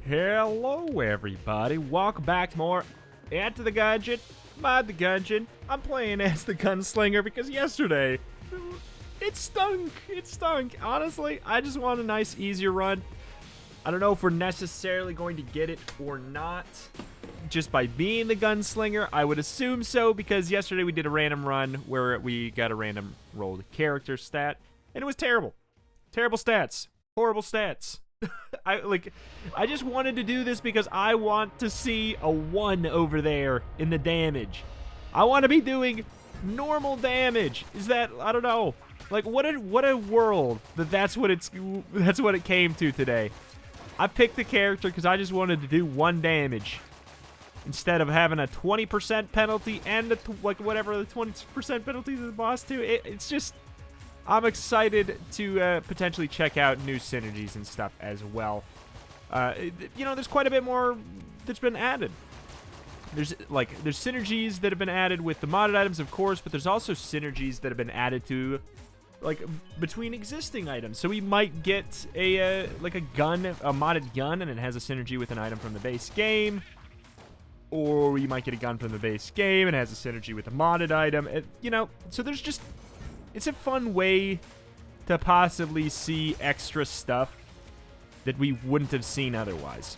Hello everybody, welcome back to more Add to the Gungeon, Mod the Gungeon. I'm playing as the Gunslinger because yesterday, it stunk. Honestly, I just want a nice, easier run. I don't know if we're necessarily going to get it or not, just by being the Gunslinger. I would assume so, because yesterday we did a random run where we got a random rolled character stat, and it was terrible. Terrible stats. Horrible stats. I just wanted to do this because I want to see a 1 over there in the damage. I want to be doing normal damage. Is that, I don't know. Like, what a world that's what it came to today. I picked the character because I just wanted to do 1 damage instead of having a 20% penalty and whatever the 20% penalty to the boss too. It's just, I'm excited to potentially check out new synergies and stuff as well. You know, there's quite a bit more that's been added. There's synergies that have been added with the modded items, of course, but there's also synergies that have been added to, like, between existing items. So we might get a gun, a modded gun, and it has a synergy with an item from the base game. Or we might get a gun from the base game and it has a synergy with a modded item. You know, so there's just, it's a fun way to possibly see extra stuff that we wouldn't have seen otherwise.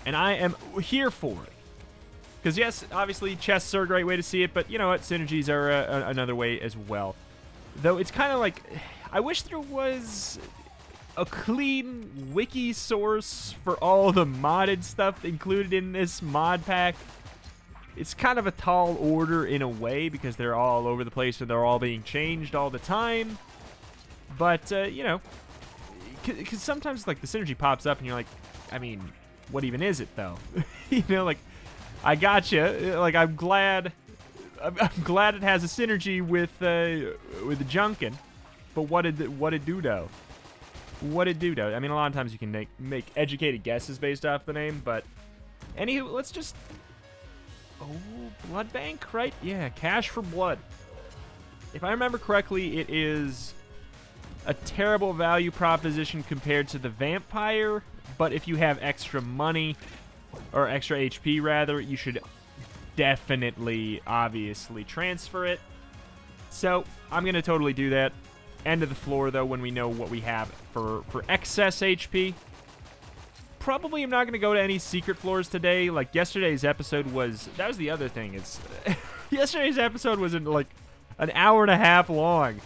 And I am here for it. Because yes, obviously chests are a great way to see it, but you know what, synergies are another way as well. Though it's kind of like, I wish there was a clean wiki source for all the modded stuff included in this mod pack. It's kind of a tall order in a way because they're all over the place and they're all being changed all the time. But, you know, because sometimes, like, the synergy pops up and you're like, I mean, what even is it, though? You know, like, I gotcha. Like, I'm glad it has a synergy with the Junkin. But what it do, though? What it do, though? I mean, a lot of times you can make educated guesses based off the name, but anywho, let's just... Oh, blood bank, right? Yeah, cash for blood. If I remember correctly, it is a terrible value proposition compared to the vampire, but if you have extra money, or extra HP rather, you should definitely, obviously, transfer it. So, I'm going to totally do that. End of the floor, though, when we know what we have for excess HP. Probably I'm not going to go to any secret floors today. Like, yesterday's episode was... That was the other thing. Is yesterday's episode was, like, an hour and a half long.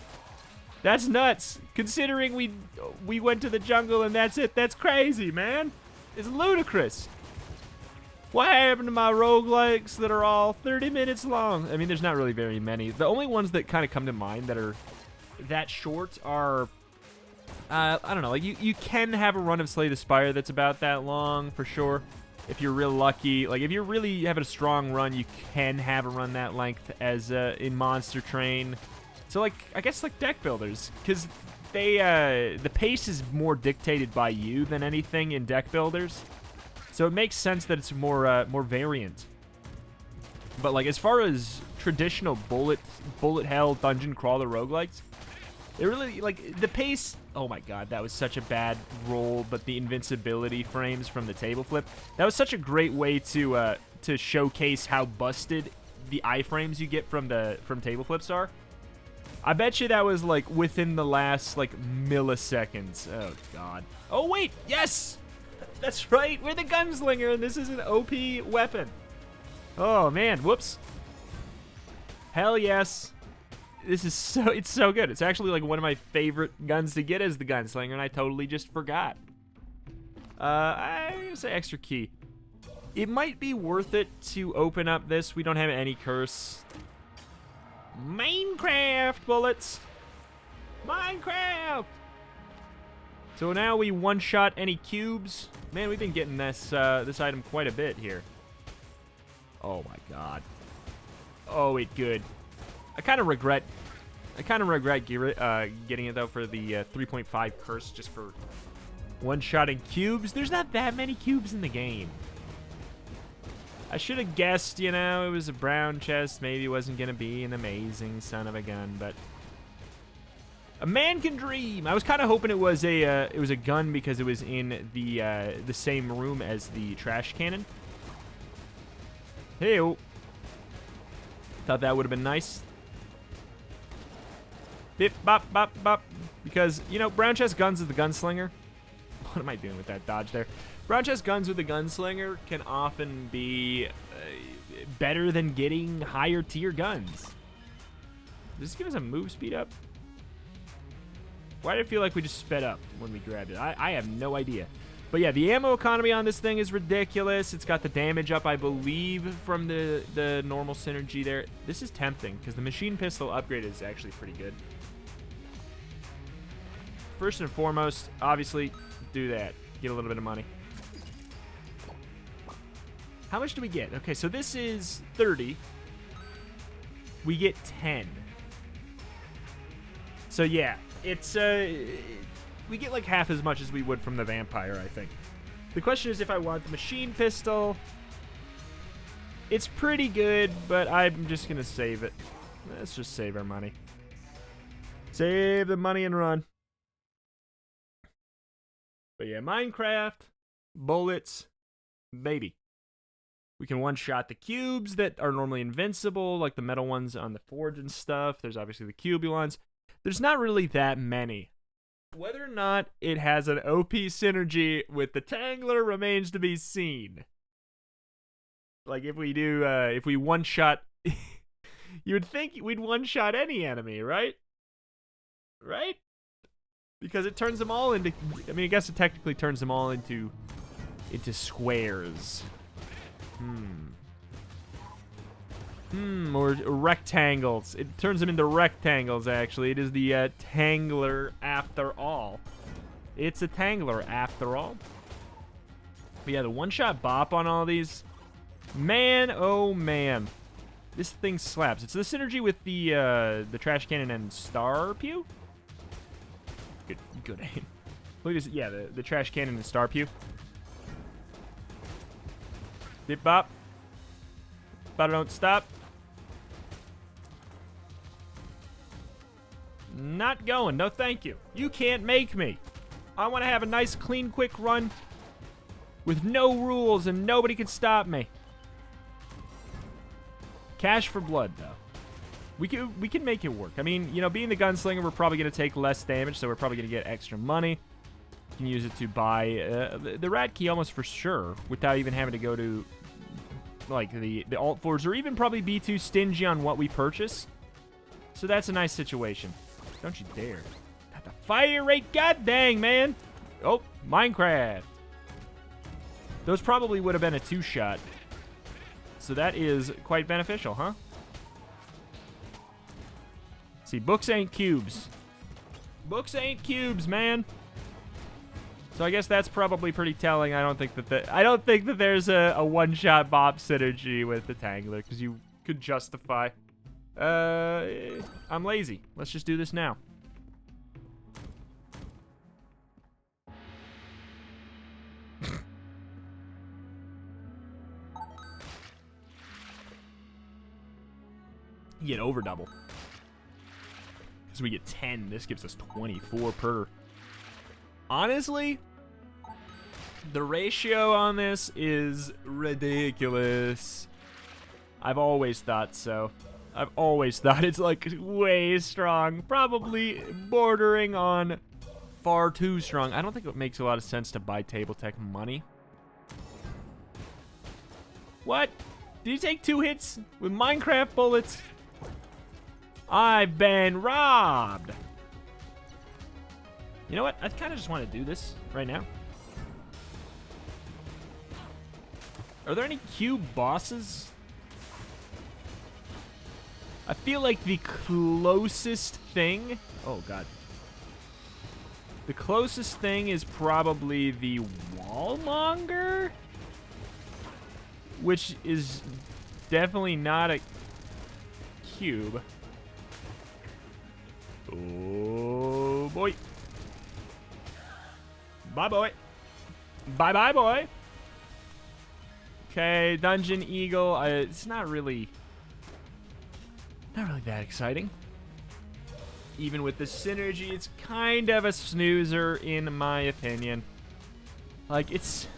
That's nuts. Considering we went to the jungle and that's it. That's crazy, man. It's ludicrous. What happened to my roguelikes that are all 30 minutes long? I mean, there's not really very many. The only ones that kind of come to mind that are that short are... I don't know, like, you can have a run of Slay the Spire that's about that long, for sure. If you're real lucky. Like, if you're really having a strong run, you can have a run that length as in Monster Train. So, like, I guess, like, deck builders. Because they, the pace is more dictated by you than anything in deck builders. So it makes sense that it's more variant. But, like, as far as traditional bullet hell dungeon crawler roguelikes, it really, like, the pace... Oh my god, that was such a bad roll, but the invincibility frames from the table flip, that was such a great way to showcase how busted the iframes you get from table flips are. I bet you that was, like, within the last, like, milliseconds. Oh god. Oh wait, yes! That's right, we're the Gunslinger, and this is an OP weapon. Oh man, whoops. Hell yes. This is it's so good. It's actually, like, one of my favorite guns to get as the Gunslinger, and I totally just forgot. I'm gonna say extra key. It might be worth it to open up this. We don't have any curse. Minecraft bullets. Minecraft. So now we one-shot any cubes. Man, we've been getting this this item quite a bit here. Oh my god. Oh, it good. I kind of regret getting it, though, for the 3.5 curse, just for one-shotting cubes. There's not that many cubes in the game. I should have guessed, you know, it was a brown chest. Maybe it wasn't going to be an amazing son of a gun, but A man can dream. I was kind of hoping it was a gun because it was in the same room as the trash cannon. Hey, thought that would have been nice. Bip bop bop bop. Because you know, brown chest guns is the gunslinger. What am I doing with that dodge there? Brown chest guns with the gunslinger can often be better than getting higher tier guns. Does this give us a move speed up? Why did it feel like we just sped up when we grabbed it? I have no idea. But yeah, the ammo economy on this thing is ridiculous. It's got the damage up, I believe, from the normal synergy there. This is tempting, because the machine pistol upgrade is actually pretty good. First and foremost, obviously, do that. Get a little bit of money. How much do we get? Okay, so this is 30. We get 10. So yeah, it's we get like half as much as we would from the vampire, I think. The question is if I want the machine pistol. It's pretty good, but I'm just gonna save it. Let's just save our money. Save the money and run. But yeah, Minecraft, bullets, baby. We can one-shot the cubes that are normally invincible, like the metal ones on the forge and stuff. There's obviously the cubulons. There's not really that many. Whether or not it has an OP synergy with the Tangler remains to be seen. Like if we do, if we one-shot, you would think we'd one-shot any enemy, right? Right? Because it turns them all into, I mean, I guess it technically turns them all into squares. Or rectangles. It turns them into rectangles, actually. It is the Tangler after all. It's a Tangler after all. But yeah, the one-shot bop on all these. Man, oh man. This thing slaps. It's the synergy with the trash cannon and star pew. Good aim. Look at this. Yeah, the trash cannon and star pew. Dip bop. But don't stop. Not going. No, thank you. You can't make me. I want to have a nice, clean, quick run with no rules and nobody can stop me. Cash for blood, though. We can make it work. I mean, you know, being the gunslinger, we're probably going to take less damage, so we're probably going to get extra money. You can use it to buy the rat key almost for sure without even having to go to like the alt forge or even probably be too stingy on what we purchase. So that's a nice situation. Don't you dare. Got the fire rate. God dang, man. Oh, Minecraft. Those probably would have been a two-shot. So that is quite beneficial, huh? See, books ain't cubes. Books ain't cubes, man. So I guess that's probably pretty telling. I don't think that there's a one-shot bop synergy with the Tangler because you could justify. I'm lazy. Let's just do this now. You get over double. Because we get 10. This gives us 24 per. Honestly, the ratio on this is ridiculous. I've always thought so. I've always thought it's like way strong. Probably bordering on far too strong. I don't think it makes a lot of sense to buy Table Tech money. What? Did you take 2 hits with Minecraft bullets? I've been robbed. You know what? I kind of just want to do this right now. Are there any cube bosses? I feel like the closest thing... Oh, God. The closest thing is probably the Wallmonger? Which is definitely not a cube. Oh, boy. Bye, boy. Bye-bye, boy. Okay, Dungeon Eagle. It's not really that exciting. Even with the synergy, it's kind of a snoozer in my opinion. Like, it's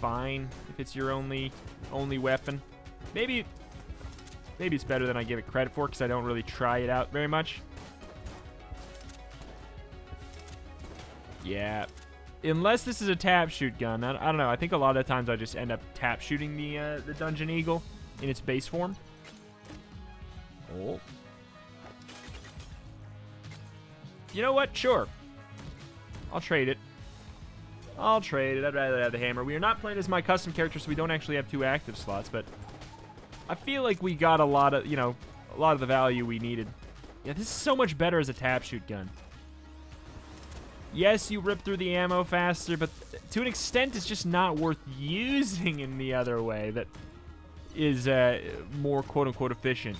fine if it's your only weapon. Maybe it's better than I give it credit for, because I don't really try it out very much. Yeah. Unless this is a tap shoot gun. I don't know. I think a lot of the times I just end up tap shooting the Dungeon Eagle in its base form. Oh. You know what? Sure. I'll trade it. I'll trade it. I'd rather have the hammer. We are not playing as my custom character, so we don't actually have 2 active slots, but I feel like we got a lot of, a lot of the value we needed. Yeah, this is so much better as a tap shoot gun. Yes, you rip through the ammo faster, but to an extent, it's just not worth using in the other way that is more quote-unquote efficient.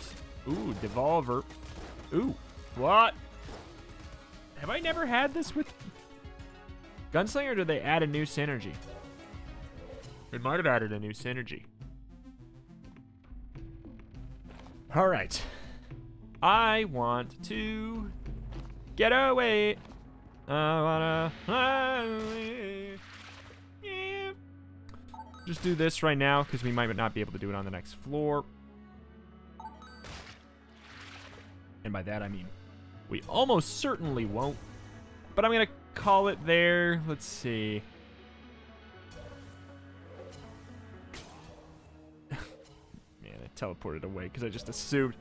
Ooh, Devolver. Ooh, what? Have I never had this with Gunslinger, or did they add a new synergy? It might have added a new synergy. All right. I want to get away. I wanna fly away. Yeah. Just do this right now, because we might not be able to do it on the next floor. And by that, I mean, we almost certainly won't. But I'm going to call it there. Let's see. Man, I teleported away because I just assumed.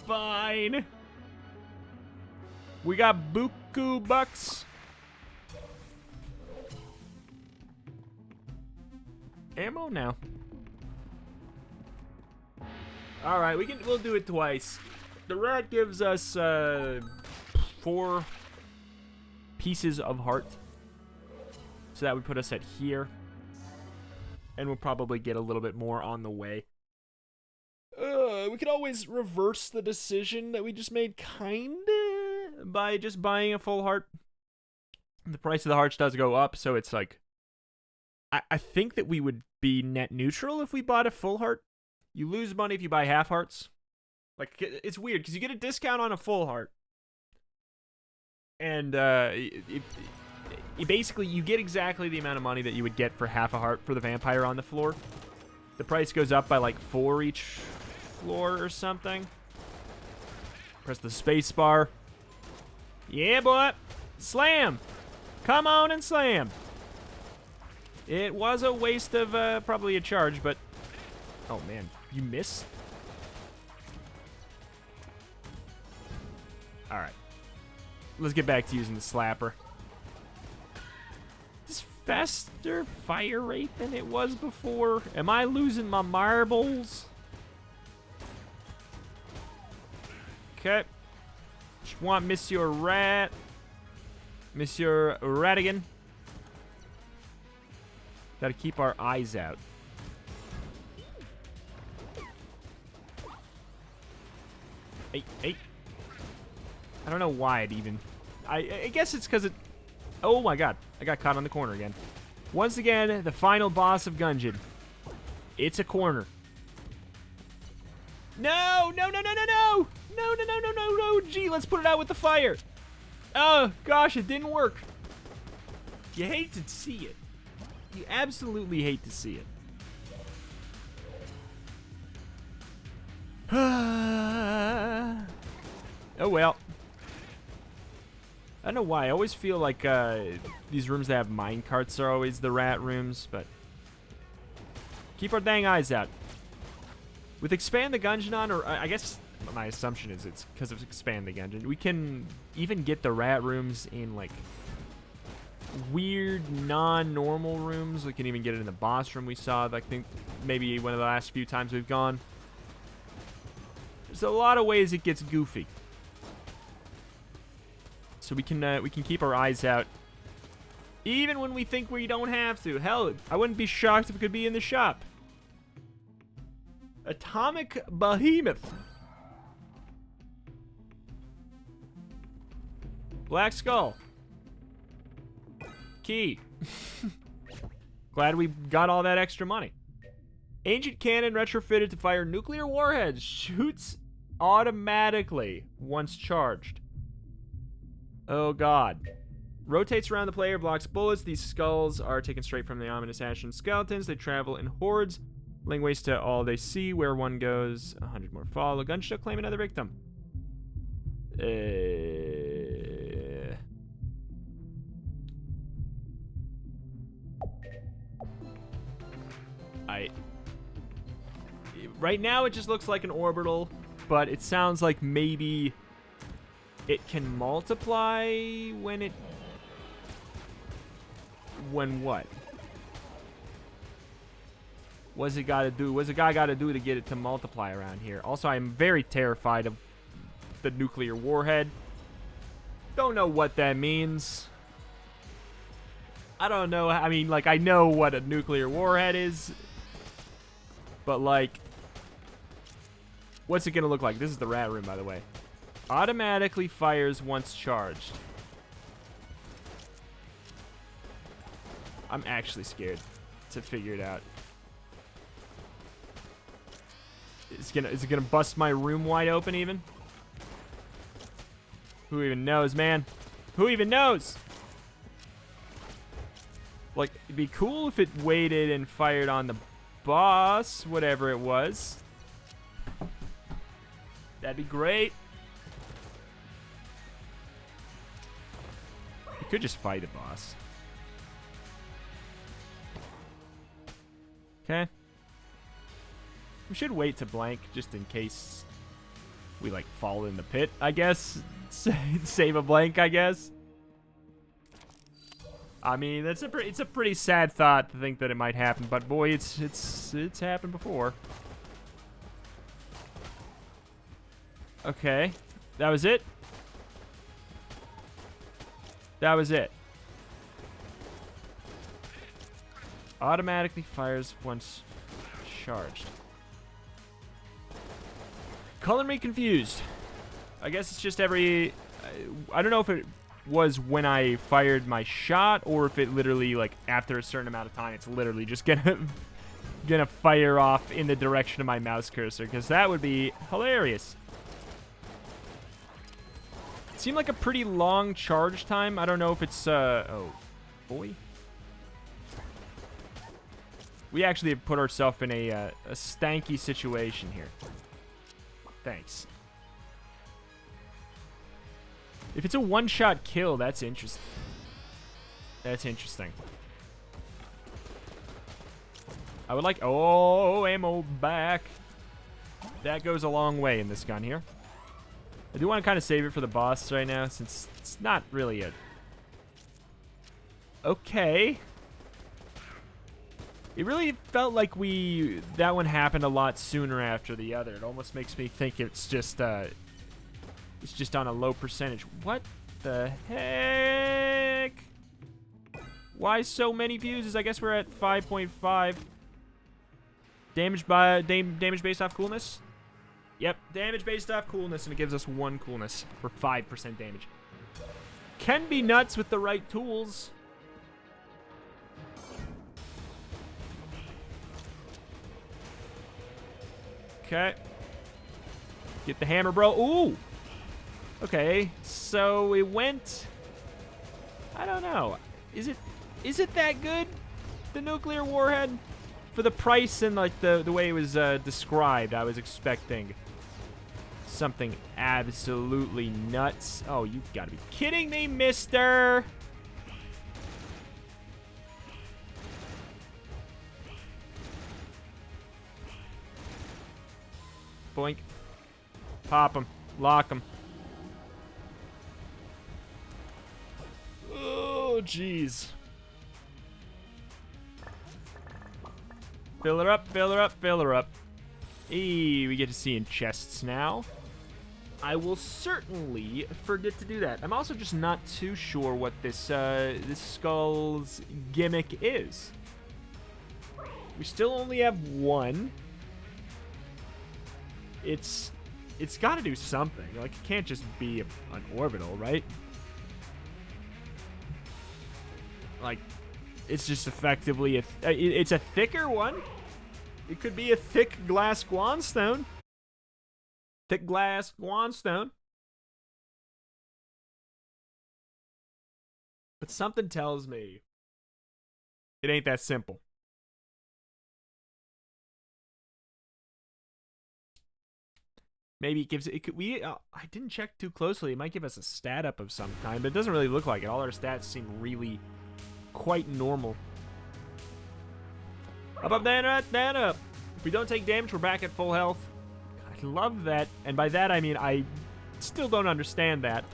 Fine. We got buku bucks. Ammo now. All right, we'll do it twice. The rat gives us 4 pieces of heart. So that would put us at here. And we'll probably get a little bit more on the way. We could always reverse the decision that we just made, kinda, by just buying a full heart. The price of the hearts does go up, so it's like, I think that we would be net neutral if we bought a full heart. You lose money if you buy half hearts. Like, it's weird, because you get a discount on a full heart. And, basically, you get exactly the amount of money that you would get for half a heart for the vampire on the floor. The price goes up by, like, 4 each floor or something. Press the space bar. Yeah, boy. Slam. Come on and slam. It was a waste of, probably a charge, but... Oh, man. You miss? Alright. Let's get back to using the slapper. Is this faster fire rate than it was before? Am I losing my marbles? Okay. Just want Monsieur Rat. Monsieur Ratigan. Gotta keep our eyes out. Hey. I don't know why it even... I guess it's because it... Oh my god. I got caught on the corner again. Once again, the final boss of Gungeon. It's a corner. No! No! Gee, let's put it out with the fire. Oh, gosh, it didn't work. You hate to see it. You absolutely hate to see it. Oh, well. I don't know why. I always feel like these rooms that have mine carts are always the rat rooms, but... Keep our dang eyes out. With Expand the Gungeon, or I guess my assumption is it's because of Expand the Gungeon, we can even get the rat rooms in, like, weird, non-normal rooms. We can even get it in the boss room we saw, I think, maybe one of the last few times we've gone. There's a lot of ways it gets goofy. So we can keep our eyes out, even when we think we don't have to. Hell, I wouldn't be shocked if it could be in the shop. Atomic Behemoth. Black Skull. Key. Glad we got all that extra money. Ancient cannon retrofitted to fire nuclear warheads. Shoots automatically once charged. Oh god. Rotates around the player, blocks bullets. These skulls are taken straight from the ominous ashen skeletons. They travel in hordes, laying waste to all they see. Where one goes, 100 more follow. Gungeon shall claim another victim. Right now it just looks like an orbital, but it sounds like maybe it can multiply when what? What's it gotta do? What's a guy gotta do to get it to multiply around here? Also, I'm very terrified of the nuclear warhead. Don't know what that means. I don't know. I mean, like, I know what a nuclear warhead is, but, like, what's it gonna look like? This is the rat room, by the way. Automatically fires once charged. I'm actually scared to figure it out. Is it gonna bust my room wide open even? Who even knows, man? Who even knows? Like, it'd be cool if it waited and fired on the boss, whatever it was. That'd be great. You could just fight the boss. Okay. We should wait to blank just in case we, like, fall in the pit, I guess. Save a blank, I guess. I mean, it's a pretty sad thought to think that it might happen, but boy, it's happened before. Okay. That was it? That was it. Automatically fires once charged. Color me confused. I guess it's just every... I don't know if it was when I fired my shot or if it literally, like, after a certain amount of time, it's literally just gonna fire off in the direction of my mouse cursor, because that would be hilarious. It seemed like a pretty long charge time. I don't know if it's, oh, boy. We actually have put ourselves in a stanky situation here. Thanks. If it's a one-shot kill, that's interesting. That's interesting. I would like... Oh, ammo back. That goes a long way in this gun here. I do want to kind of save it for the boss right now, since it's not really a... Okay. It really felt like that one happened a lot sooner after the other. It almost makes me think it's just on a low percentage. What the heck? Why so many fuses? I guess we're at 5.5. Damage based off coolness? Yep, damage based off coolness, and it gives us 1 coolness for 5% damage. Can be nuts with the right tools. Okay. Get the hammer, bro. Ooh! Okay, so it went... I don't know. Is it that good? The nuclear warhead? For the price and, like, the way it was described, I was expecting something absolutely nuts. Oh, you gotta be kidding me, mister! Boink. Pop him. Lock him. Oh, jeez. Fill her up, fill her up, fill her up. Hey, we get to see in chests now. I will certainly forget to do that. I'm also just not too sure what this skull's gimmick is. We still only have 1. It's got to do something. Like, it can't just be an orbital, right? Like, it's just effectively it's a thicker one. It could be a thick glass guanstone. Thick glass guanstone. But something tells me it ain't that simple. Maybe it gives it. I didn't check too closely. It might give us a stat up of some kind, but it doesn't really look like it. All our stats seem really quite normal. Up, down, up. If we don't take damage, we're back at full health. I love that, and by that I mean I still don't understand that.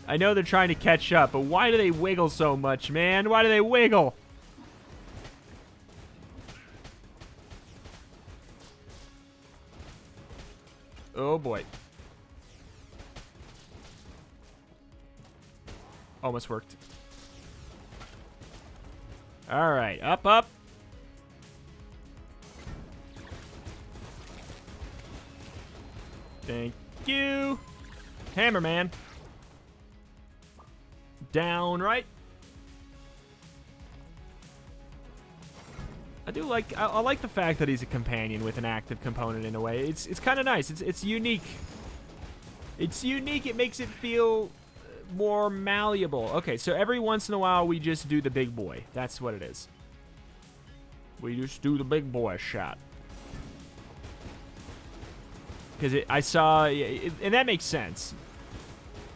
I know they're trying to catch up, but why do they wiggle so much, man? Why do they wiggle? Oh, boy. Almost worked. All right. Up, up. Thank you. Hammer, man. Down, right? I do like, I like the fact that he's a companion with an active component in a way. It's kind of nice. It's unique. It's unique. It makes it feel more malleable. Okay, so every once in a while we just do the big boy. That's what it is. We just do the big boy shot. Because I saw, and that makes sense.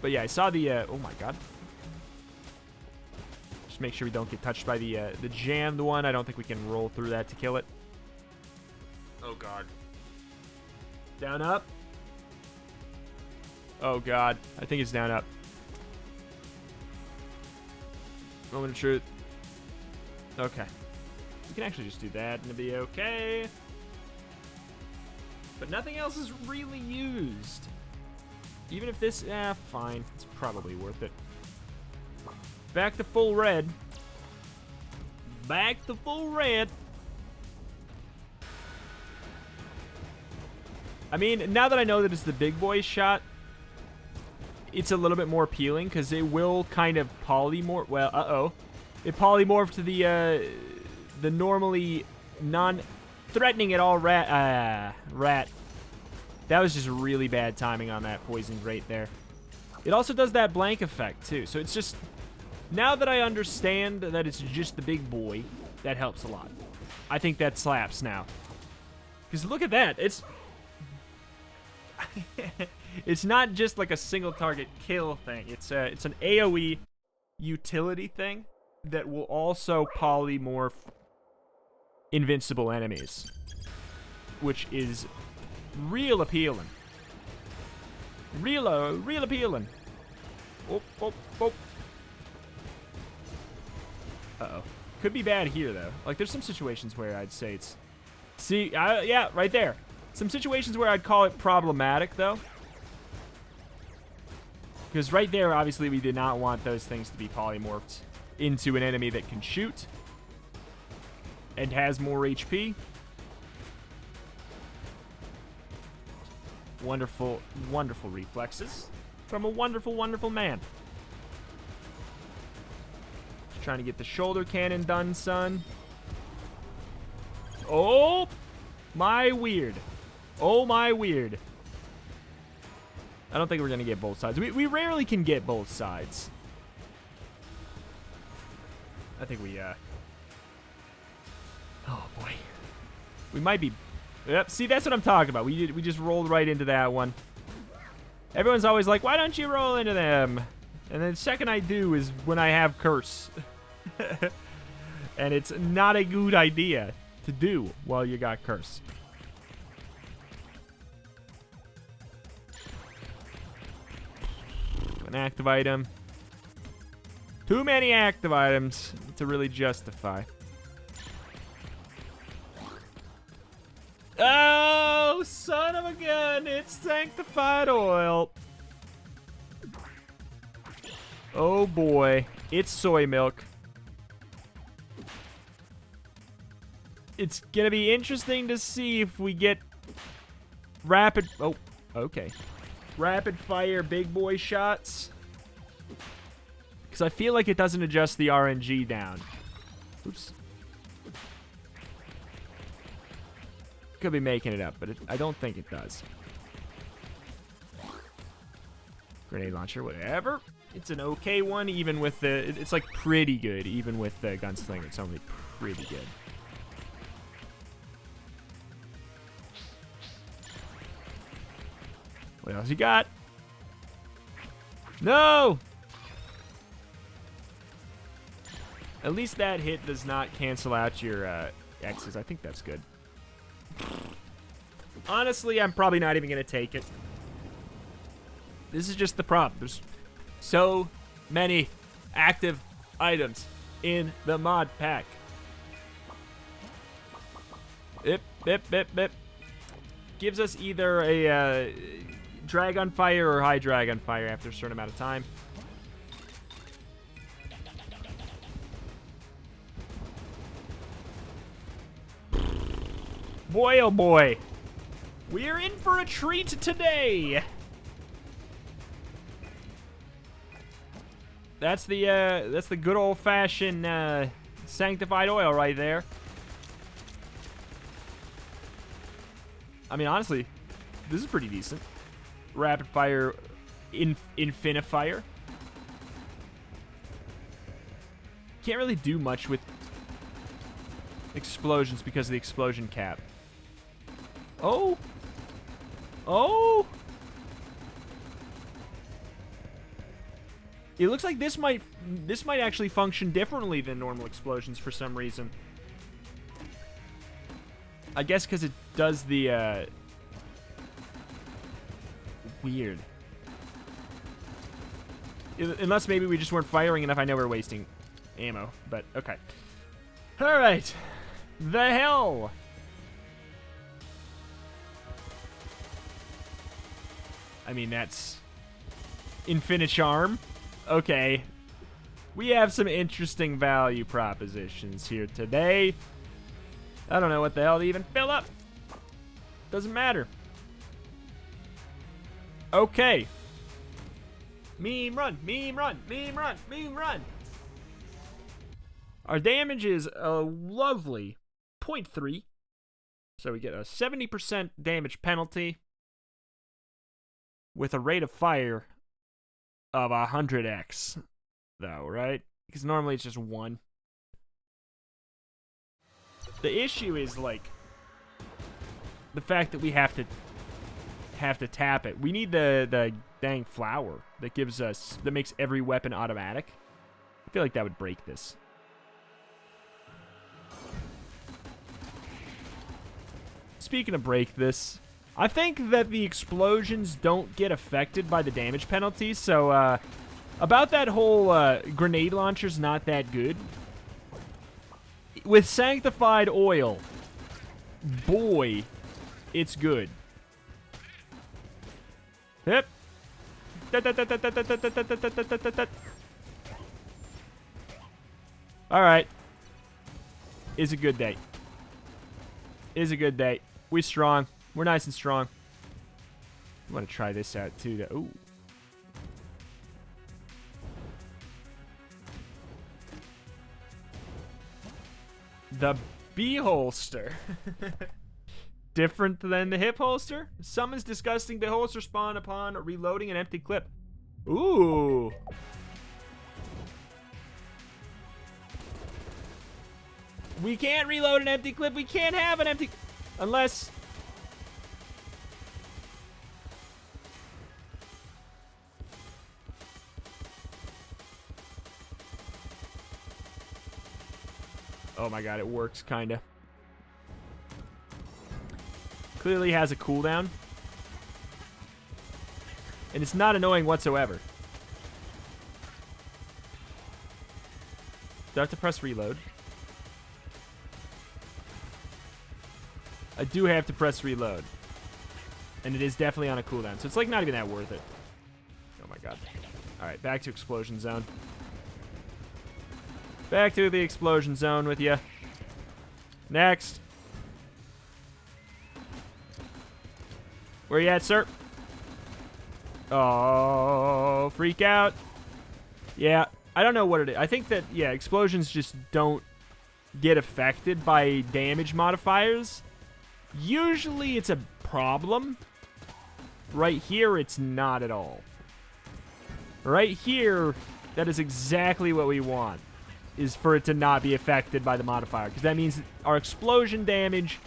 But yeah, I saw the, oh my god. Make sure we don't get touched by the jammed one. I don't think we can roll through that to kill it. Oh god. Down up. Oh god. I think it's down up. Moment of truth. Okay. We can actually just do that and it'll be okay. But nothing else is really used. Even if this, fine. It's probably worth it. Back to full red. Back to full red. I mean, now that I know that it's the big boy shot, it's a little bit more appealing because it will kind of polymorph. Well, it polymorphed to the normally non-threatening at all rat. That was just really bad timing on that poison right there. It also does that blank effect too, so it's just. Now that I understand that it's just the big boy, that helps a lot. I think that slaps now. Because look at that. It's... it's not just like a single target kill thing. It's an AoE utility thing that will also polymorph invincible enemies. Which is real appealing. Real appealing. Oh, oh, oh. Uh-oh. Could be bad here, though. Like, there's some situations where I'd say it's... See, yeah, right there. Some situations where I'd call it problematic, though. Because right there, obviously, we did not want those things to be polymorphed into an enemy that can shoot and has more HP. Wonderful, wonderful reflexes from a wonderful, wonderful man. Trying to get the shoulder cannon done, son. Oh, my weird. Oh, my weird. I don't think we're going to get both sides. We rarely can get both sides. I think we, oh, boy. We might be... Yep, see, that's what I'm talking about. We just rolled right into that one. Everyone's always like, why don't you roll into them? And then the second I do is when I have curse. And it's not a good idea to do while you got curse. An active item. Too many active items to really justify. Oh, son of a gun. It's sanctified oil. Oh, boy. It's soy milk. It's going to be interesting to see if we get rapid... Oh, okay. Rapid fire big boy shots. Because I feel like it doesn't adjust the RNG down. Oops. Could be making it up, but I don't think it does. Grenade launcher, whatever. It's an okay one, even with the... It's, like, pretty good, even with the Gunslinger. It's only pretty good. What else you got? No! At least that hit does not cancel out your X's. I think that's good. Honestly, I'm probably not even going to take it. This is just the problem. There's so many active items in the mod pack. Bip, bip, bip, bip. Gives us either a drag on fire or high drag on fire after a certain amount of time. Boy, oh boy. We're in for a treat today. That's the good old-fashioned sanctified oil right there. I mean, honestly, this is pretty decent. Rapid fire, infinifire. Can't really do much with explosions because of the explosion cap. Oh. Oh. It looks like this might actually function differently than normal explosions for some reason. I guess because it does the weird. Unless maybe we just weren't firing enough. I know we're wasting ammo, but okay. All right. The hell. I mean, that's infinite charm. Okay. We have some interesting value propositions here today. I don't know what the hell to even fill up. Doesn't matter. Okay. Meme run, meme run, meme run, meme run. Our damage is a lovely 0.3. So we get a 70% damage penalty with a rate of fire of 100x, though, right? Because normally it's just 1. The issue is, like, the fact that we have to tap it. We need the dang flower that gives us, that makes every weapon automatic. I feel like that would break this. Speaking of break this, I think that the explosions don't get affected by the damage penalty, so about that whole grenade launcher's not that good. With sanctified oil, boy, it's good. Yep. All right. Is a good day. Is a good day. We're strong. We're nice and strong. I want to try this out too. Ooh. The B holster. Different than the hip holster. Summons disgusting. The holster spawn upon reloading an empty clip. Ooh. We can't reload an empty clip. We can't have an empty... Unless... Oh my god, it works, kinda. Clearly has a cooldown. And it's not annoying whatsoever. Do I have to press reload? I do have to press reload. And it is definitely on a cooldown. So it's like not even that worth it. Oh my god. Alright, back to explosion zone. Back to the explosion zone with you. Next. Where you at, sir? Oh, freak out. Yeah, I don't know what it is. I think that, yeah, explosions just don't get affected by damage modifiers. Usually it's a problem. Right here, it's not at all. Right here, that is exactly what we want, is for it to not be affected by the modifier, because that means our explosion damage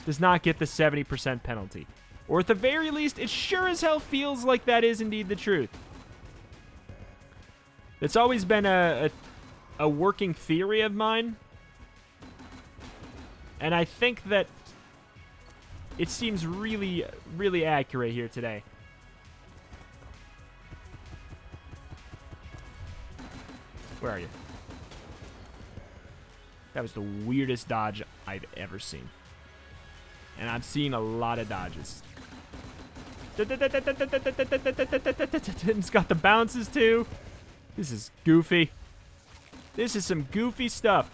does not get the 70% penalty. Or at the very least, it sure as hell feels like that is indeed the truth. It's always been a working theory of mine. And I think that it seems really, really accurate here today. Where are you? That was the weirdest dodge I've ever seen. And I've seen a lot of dodges. It's got the bounces too. This is goofy. This is some goofy stuff.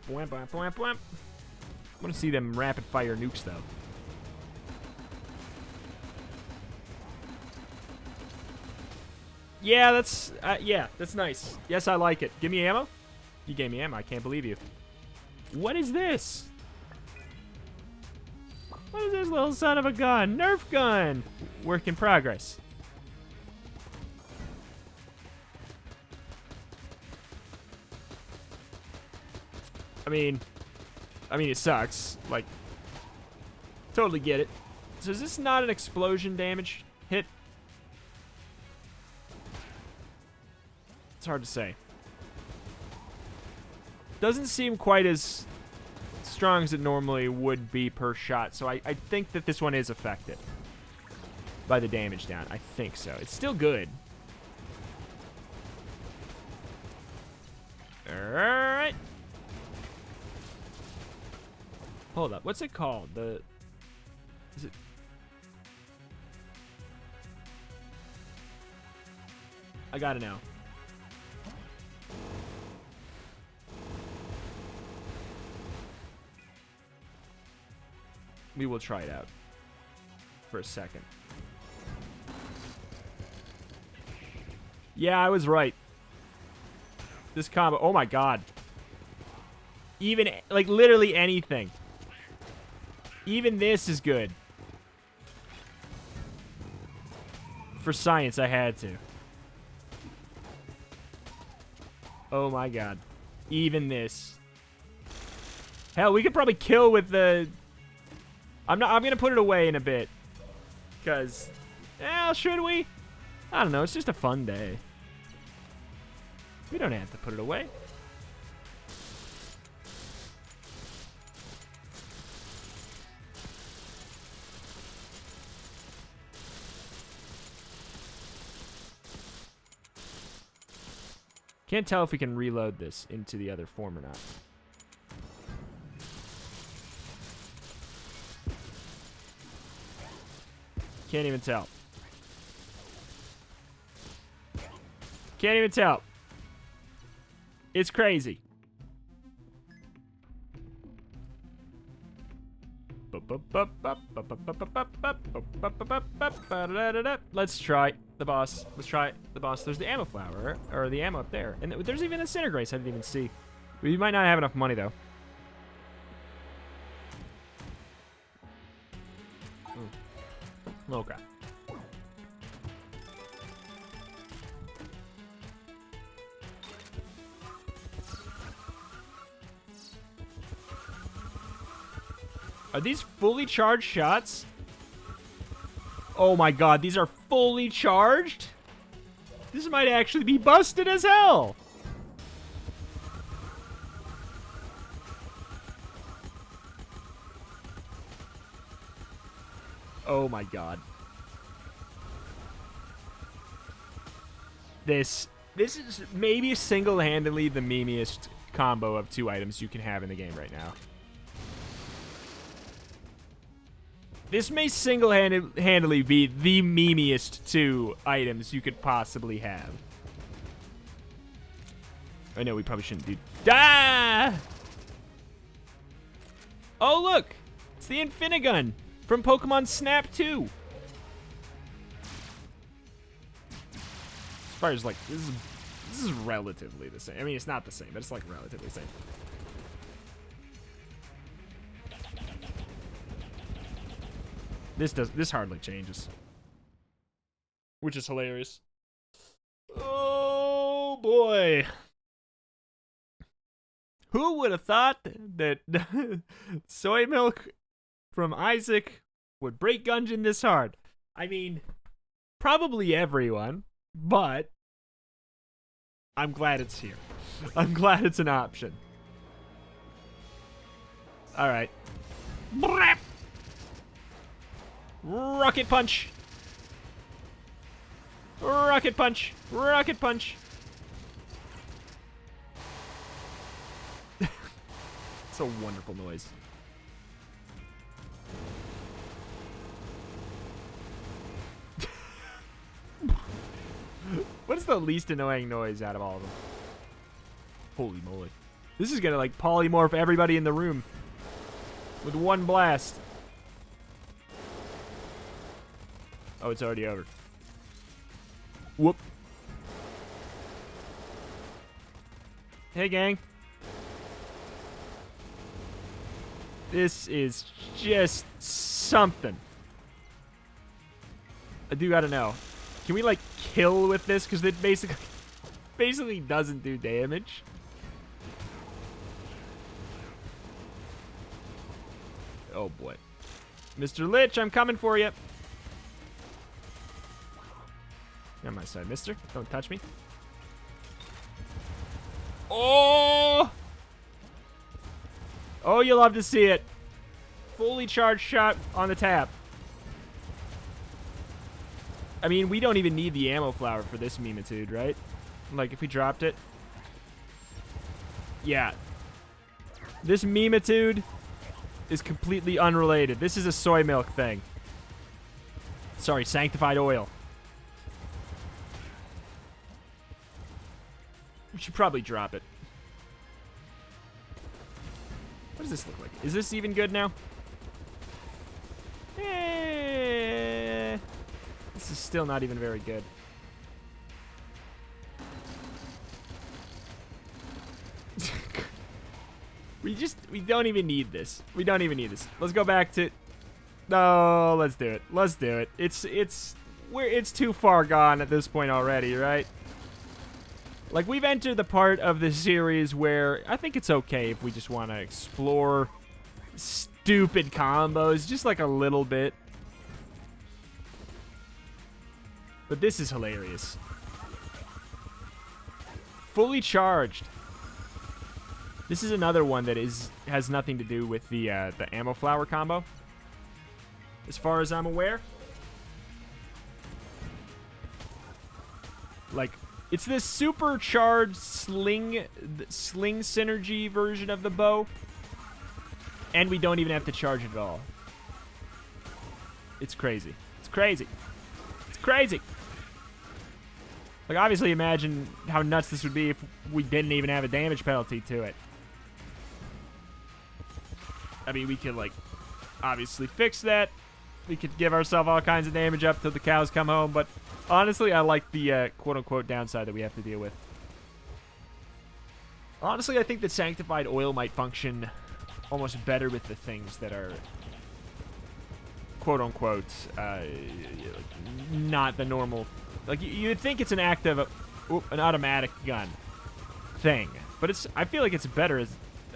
Bwamp, bwamp, bwamp, bwamp. I want to see them rapid fire nukes though. Yeah, that's nice. Yes, I like it. Give me ammo. You gave me ammo. I can't believe you. What is this? What is this little son of a gun? Nerf gun. Work in progress. I mean, it sucks. Like, totally get it. So is this not an explosion damage hit? It's hard to say. Doesn't seem quite as strong as it normally would be per shot, so I think that this one is affected by the damage down. I think so. It's still good. Alright. Hold up. What's it called? Is it... I gotta know. We will try it out for a second. Yeah, I was right. This combo, oh my god. Even, like, literally anything. Even this is good. For science, I had to. Oh my god. Even this. Hell, we could probably kill with the... I'm gonna put it away in a bit. Because, should we? I don't know, it's just a fun day. We don't have to put it away. Can't tell if we can reload this into the other form or not. Can't even tell. Can't even tell. It's crazy. Let's try the boss. Let's try the boss. There's the ammo flower, or the ammo up there. And there's even a synergies I didn't even see. We might not have enough money, though. Okay. Are these fully charged shots? Oh my god, these are fully charged? This might actually be busted as hell. Oh my god. This is maybe single-handedly the memeiest combo of two items you can have in the game right now. This may single-handedly be the memeiest two items you could possibly have. I know we probably shouldn't do... Ah! Oh, look! It's the Infinigun from Pokemon Snap 2. As far as, like, this is relatively the same. I mean, it's not the same, but it's, like, relatively the same. This hardly changes, which is hilarious. Oh boy. Who would have thought that soy milk from Isaac would break Gungeon this hard? I mean, probably everyone, but I'm glad it's here. I'm glad it's an option. All right. Rocket punch. Rocket punch. Rocket punch. It's a wonderful noise. What is the least annoying noise out of all of them? Holy moly. This is gonna like polymorph everybody in the room with one blast. Oh, it's already over. Whoop. Hey, gang. This is just something. I do gotta know. Can we, like, kill with this? Because it basically doesn't do damage. Oh, boy. Mr. Lich, I'm coming for you. You're on my side, mister. Don't touch me. Oh! Oh, you love to see it. Fully charged shot on the tap. I mean, we don't even need the ammo flower for this memitude, right? Like, if we dropped it. Yeah. This memitude is completely unrelated. This is a soy milk thing. Sorry, sanctified oil. We should probably drop it. What does this look like? Is this even good now? This is still not even very good. We don't even need this. We don't even need this. Let's go back to... No, let's do it. Let's do it. It's too far gone at this point already, right? Like, we've entered the part of the series where I think it's okay if we just want to explore stupid combos, just like a little bit. But this is hilarious. Fully charged. This is another one that has nothing to do with the ammo flower combo, as far as I'm aware. Like, it's this supercharged sling synergy version of the bow, and we don't even have to charge it at all. It's crazy. It's crazy. It's crazy. Like, obviously, imagine how nuts this would be if we didn't even have a damage penalty to it. I mean, we could, like, obviously fix that. We could give ourselves all kinds of damage up till the cows come home, but honestly, I like the quote-unquote downside that we have to deal with. Honestly, I think that sanctified oil might function almost better with the things that are quote-unquote not the normal. Like, you'd think it's an active, an automatic gun thing, but I feel like it's better as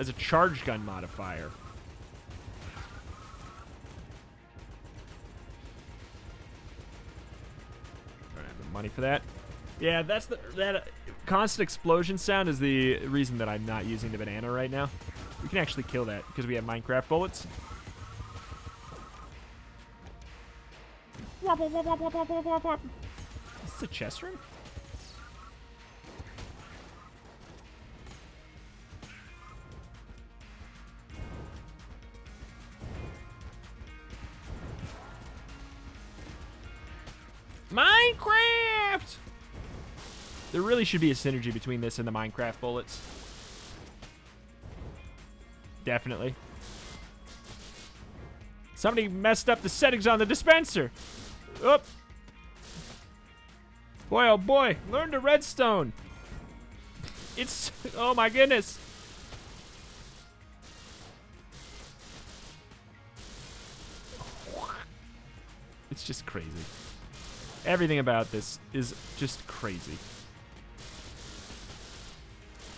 a charge gun modifier. Money for that. Yeah, that constant explosion sound is the reason that I'm not using the banana right now. We can actually kill that because we have Minecraft bullets. Is this a chest room? Minecraft! There really should be a synergy between this and the Minecraft bullets. Definitely. Somebody messed up the settings on the dispenser. Oop. Boy, oh boy. Learn to redstone. It's... Oh my goodness. It's just crazy. Everything about this is just crazy.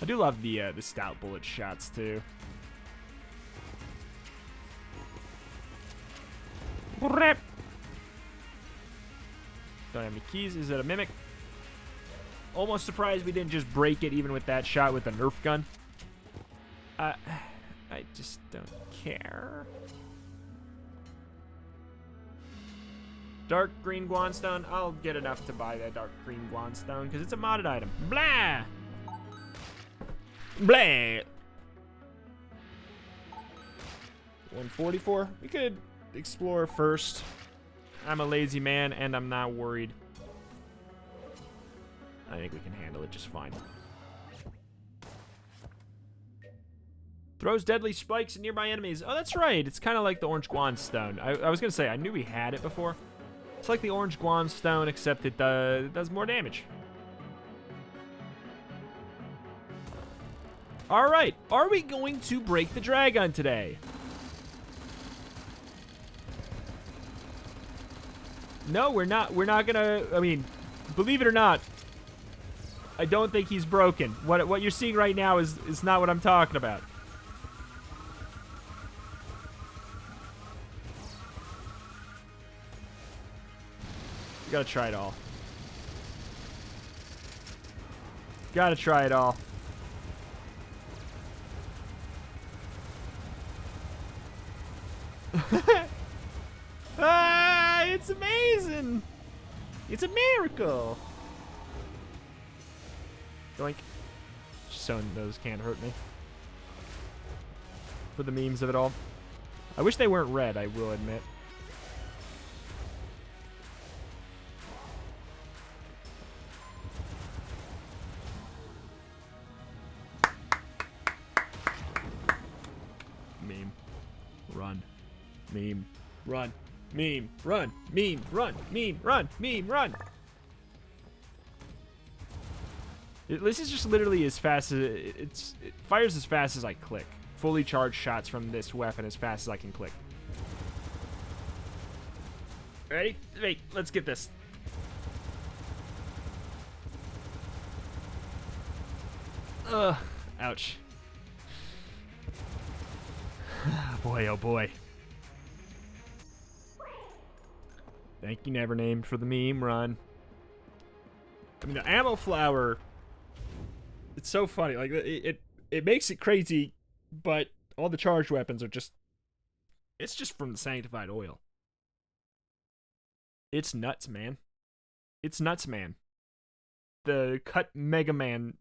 I do love the stout bullet shots too. Don't have any keys. Is it a mimic? Almost surprised we didn't just break it even with that shot with the Nerf gun. I just don't care. Dark green guanstone. I'll get enough to buy that dark green guanstone because it's a modded item. Blah! Blah! 144. We could explore first. I'm a lazy man and I'm not worried. I think we can handle it just fine. Throws deadly spikes at nearby enemies. Oh, that's right. It's kind of like the orange guanstone. I was going to say, I knew we had it before. It's like the orange guanstone, except it does more damage. All right. Are we going to break the dragon today? No, we're not. We're not going to... I mean, believe it or not, I don't think he's broken. What you're seeing right now is not what I'm talking about. You gotta try it all. Gotta try it all. Ah, it's amazing. It's a miracle. Doink. Stone those can't hurt me. For the memes of it all. I wish they weren't red, I will admit. Meme. Run. Meme. Run. Meme. Run. Meme. Run. Meme. Run. Meme. Run. This is just literally as fast as it fires as fast as I click. Fully charged shots from this weapon as fast as I can click. Ready? Wait, let's get this. Ugh, ouch. Boy, oh boy. Thank you, Never Named, for the meme run. I mean, the ammo flower, it's so funny. Like, it makes it crazy, but all the charged weapons are just, it's just from the sanctified oil. It's nuts, man. It's nuts, man. The cut Mega Man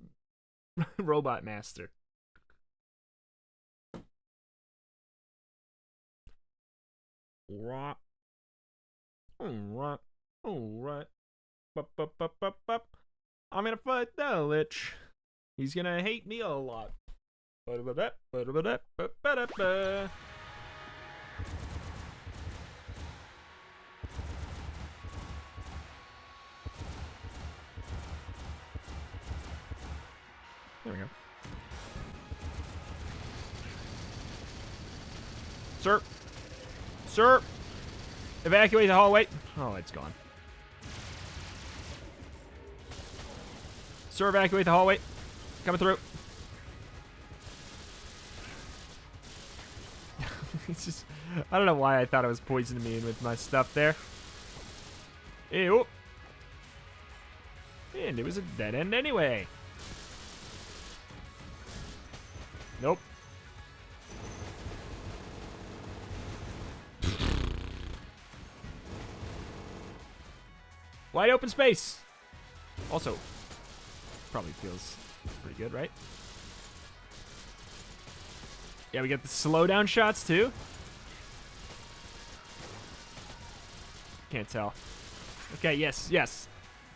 robot master. Alright. Alright. Alright. I'm gonna fight the Lich. He's gonna hate me a lot. There we go. Sir. Sir. Evacuate the hallway. Oh, it's gone. Sir, evacuate the hallway. Coming through. It's just, I don't know why I thought it was poisoning me with my stuff there. Ew. And it was a dead end anyway. Nope. Wide open space. Also, probably feels pretty good, right? Yeah, we got the slowdown shots too. Can't tell. Okay, yes, yes.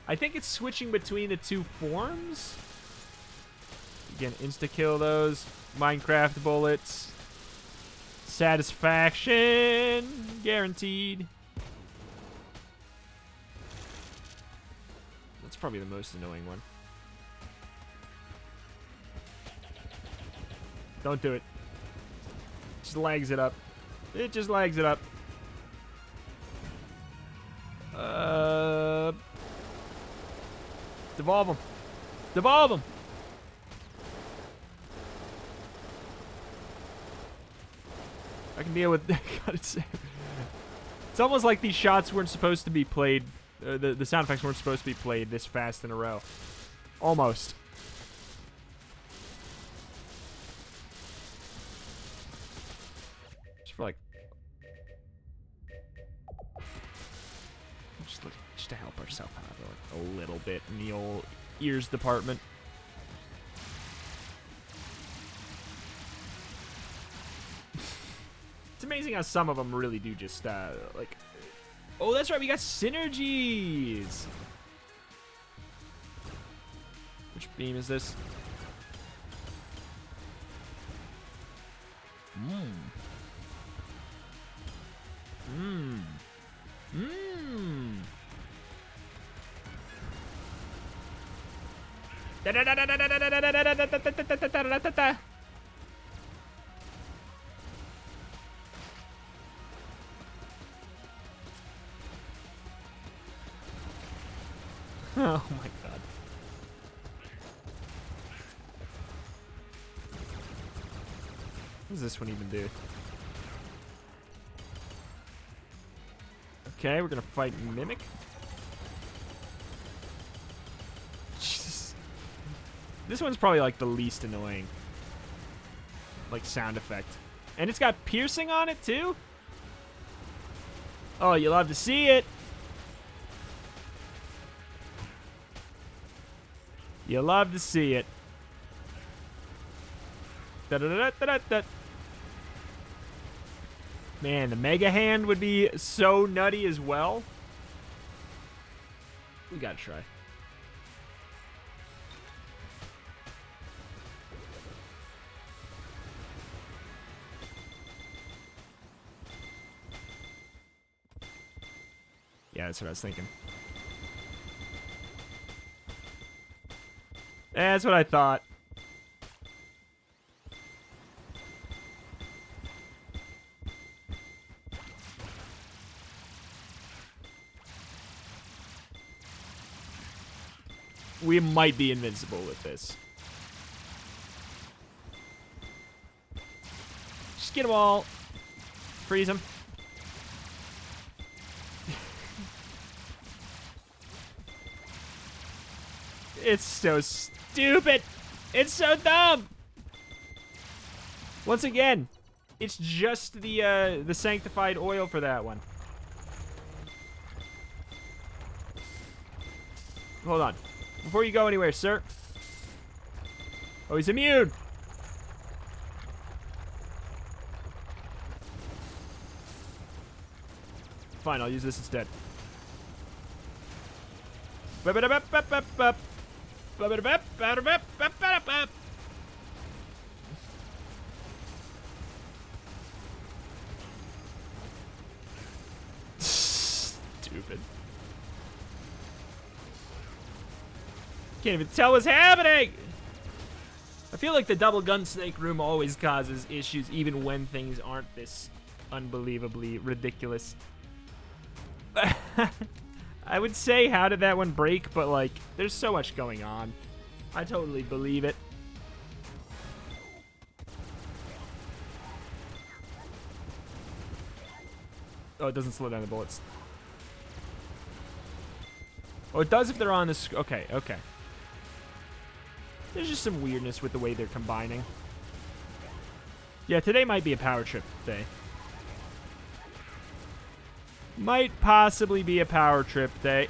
I think it's switching between the two forms. You can insta-kill those. Minecraft bullets. Satisfaction. Guaranteed. That's probably the most annoying one. Don't do it. Just lags it up. It just lags it up. Devolve him. Devolve him. I can deal with... God, it's almost like these shots weren't supposed to be played... the sound effects weren't supposed to be played this fast in a row. Almost. Just for like... Just to help ourselves out like, a little bit in the old ears department. It's amazing how some of them really do just, like... Oh, that's right, we got synergies! Which beam is this? Mmm. Mmm. Mmm. Da-da-da-da-da-da-da-da-da-da-da-da-da-da-da-da-da-da. Oh my god. What does this one even do? Okay, we're gonna fight Mimic. Jesus. This one's probably like the least annoying. Like sound effect. And it's got piercing on it too? Oh, you love to see it. You love to see it. Da-da-da-da-da-da. Man, the Mega Hand would be so nutty as well. We gotta try. Yeah, that's what I was thinking. That's what I thought. We might be invincible with this. Just get them all. Freeze them. It's so stupid. It's so dumb. Once again, it's just the sanctified oil for that one. Hold on. Before you go anywhere, sir. Oh, he's immune. Fine, I'll use this instead. Stupid. Can't even tell what's happening. I feel like the double gun snake room always causes issues even when things aren't this unbelievably ridiculous. I would say how did that one break, but like there's so much going on. I totally believe it. Oh, it doesn't slow down the bullets. Oh, it does if they're on this. Okay, okay. There's just some weirdness with the way they're combining. Yeah, today might be a power trip day. Might possibly be a power trip day.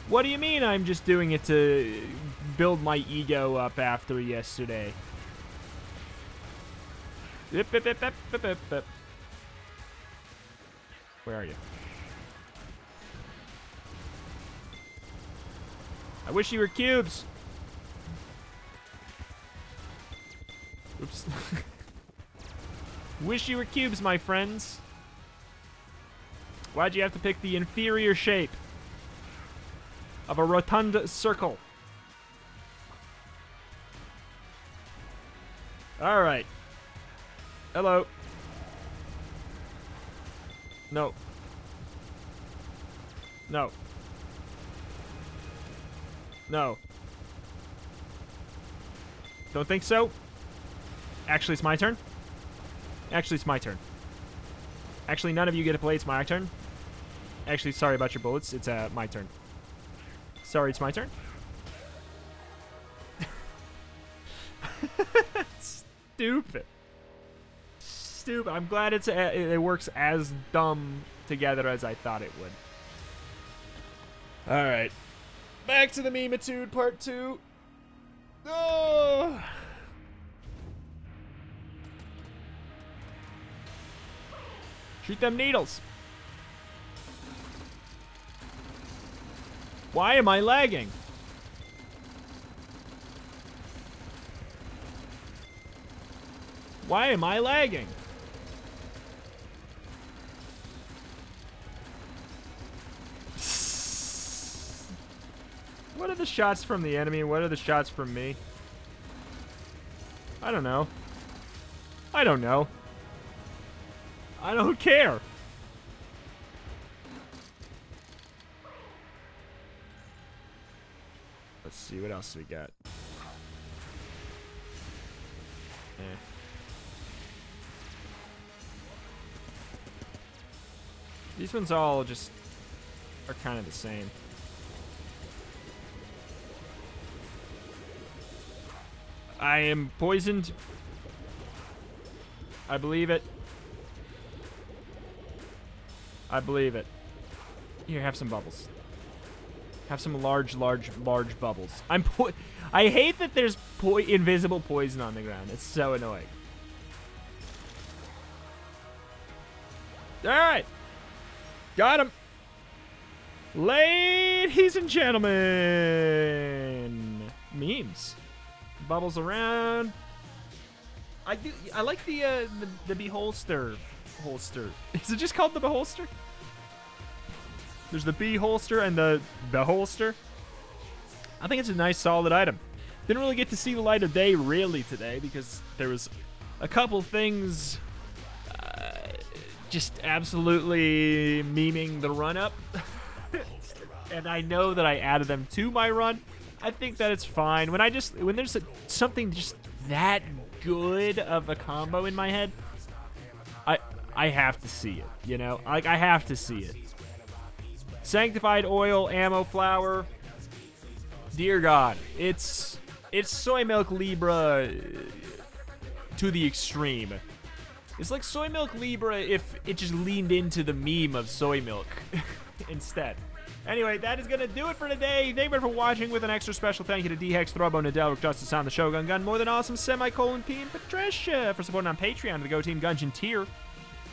What do you mean I'm just doing it to build my ego up after yesterday? Where are you? I wish you were cubes. Oops. Wish you were cubes, my friends. Why'd you have to pick the inferior shape of a rotund circle? All right. Hello. No. No. No. Don't think so. Actually, it's my turn. Actually, it's my turn. Actually, none of you get to play. It's my turn. Actually, sorry about your bullets. It's my turn. Sorry, it's my turn. Stupid. Stupid. I'm glad it works as dumb together as I thought it would. All right. Back to the Memitude part 2. Oh. Shoot them needles. Why am I lagging? Why am I lagging? What are the shots from the enemy? What are the shots from me? I don't know. I don't know. I don't care. Let's see, what else we got? These ones all just are kind of the same. I am poisoned. I believe it. I believe it. Here, have some bubbles. Have some large bubbles. I hate that there's invisible poison on the ground. It's so annoying. All right. Got him. Ladies and gentlemen. Memes. Bubbles around. I like the beholster holster. Is it just called the beholster? There's the beholster and the holster. I think it's a nice solid item. Didn't really get to see the light of day really today because there was a couple things just absolutely memeing the run up. And I know that I added them to my run. I think that it's fine. When there's something just that good of a combo in my head, I have to see it, you know? Like, I have to see it. Sanctified oil, ammo flower. Dear God, it's soy milk Libra to the extreme. It's like soy milk Libra if it just leaned into the meme of soy milk instead. Anyway, that is going to do it for today. Thank you for watching, with an extra special thank you to D-Hex, Throwbo, Nydeleric, JusticeTom, the Shogun Gun, MoreThanAwesome, P, and Patricia for supporting on Patreon to the Go Team Gungeon tier.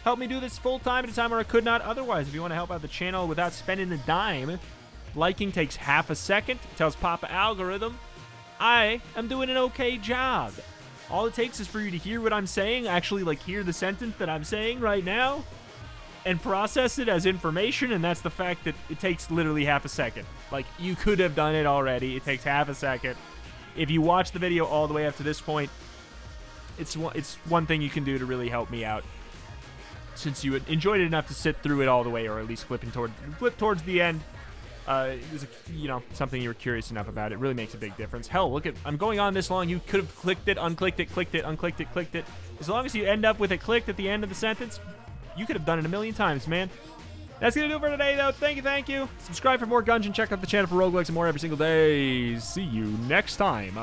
Help me do this full time at a time where I could not otherwise. If you want to help out the channel without spending a dime, liking takes half a second. Tells Papa Algorithm I am doing an okay job. All it takes is for you to hear what I'm saying, actually like hear the sentence that I'm saying right now, and process it as information, and that's the fact that it takes literally half a second. Like, you could have done it already. It takes half a second. If you watch the video all the way up to this point, it's one thing you can do to really help me out. Since you enjoyed it enough to sit through it all the way, or at least flip towards the end, it was something you were curious enough about. It really makes a big difference. Hell, look at, I'm going on this long. You could have clicked it, unclicked it, clicked it, unclicked it, clicked it. As long as you end up with it clicked at the end of the sentence, you could have done it a million times, man. That's going to do it for today, though. Thank you. Subscribe for more Gungeon. Check out the channel for roguelikes and more every single day. See you next time.